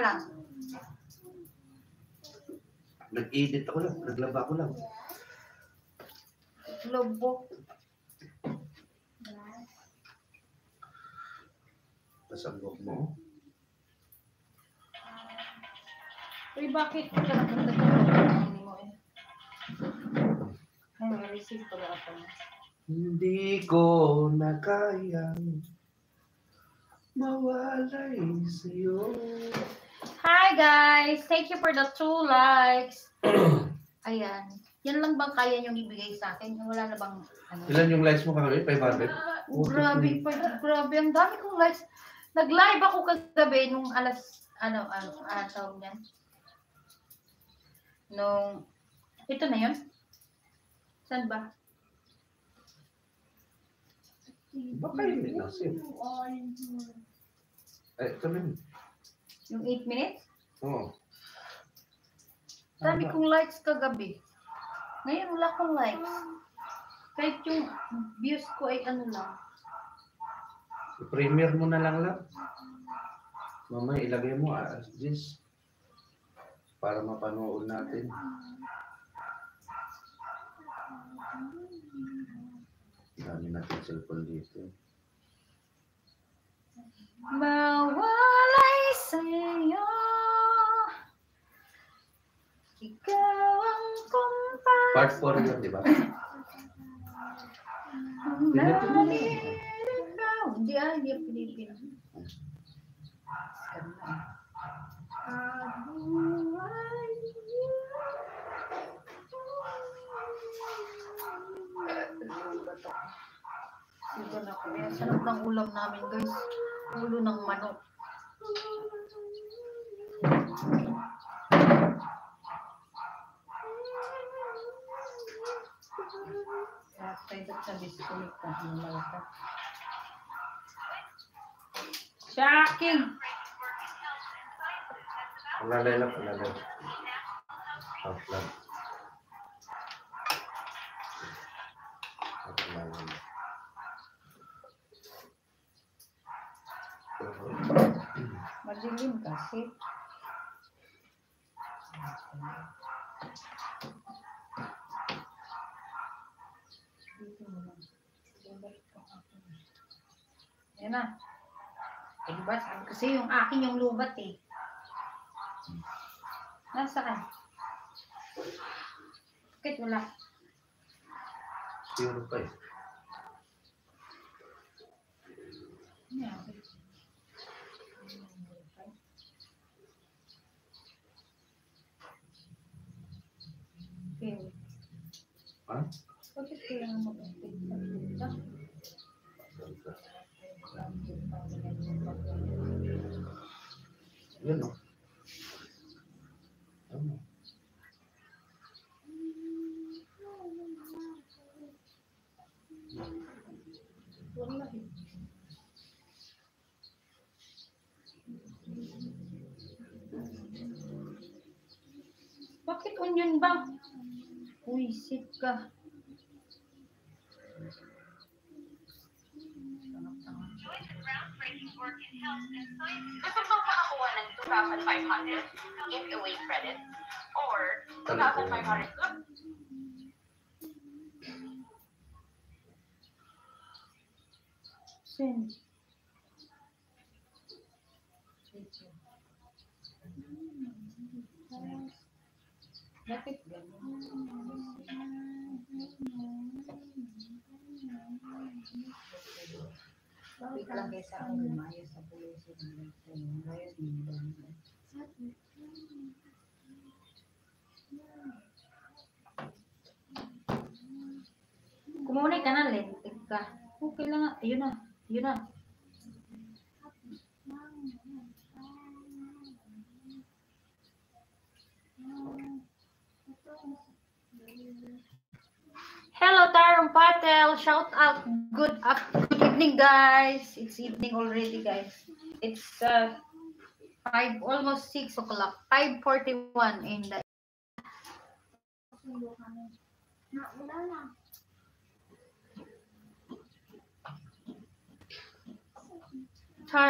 lang. Nag-edit ako lang. Naglaba ko lang. Lobo. Pasambok mo. Uy, bakit ka napunta dito? Mo eh. Ay, may receive pala ako. Hindi ko na kayang mawalay sa'yo. Hi guys! Thank you for the 2 likes. Ayan. Yan lang bang kaya niyong ibigay sa akin? Wala na bang ano? Ilan yung likes mo kagabi? 500? Grabe, grabe. Ang dami kong likes. Nag-live ako kagabi nung alas, tawag niyan? Nung, ito na yun? Saan ba? Baka yun din kasi. Ay, ito na yun. Yung 8 minutes? Oo. Dami kong likes kagabi. Ngayon wala akong likes. Kahit yung views ko ay ano lang. I-premiere mo na lang. Mamaya ilagay mo as this. Para mapanood natin. Dami natin cellphone dito. Mawalay sa'yo, ikaw ang kumpas. Part 4 yun, di ba? Hindi ang Pilipino. Sarap ng ulam namin guys. Ulo ng manok. Shocking! Palalay lang. Out lang. Madilim kasi. Ayan na. Eh, diba? Kasi yung akin yung lubat eh. Nasaan? Bakit wala? Zero pa eh. Ha? Bakit kailangan mag-update pa dito? Yan o. Ano? Wala eh. Bakit onion ba? Uisit ka. Gusto bang makakuha ng 2,500 giveaway credit or 2,500 good? Send. Bakit gano'n? Bakit lang kaysa ako lumayas sa pulis ng layas ng banyo? Kumunay ka na, lentig ka. Okay lang nga. Ayun na. Ayun na. Hello, Tarong Patel. Shout out. Good evening, guys. It's evening already, guys. It's 5, almost 6 o'clock. 5:41 in the. Tarong.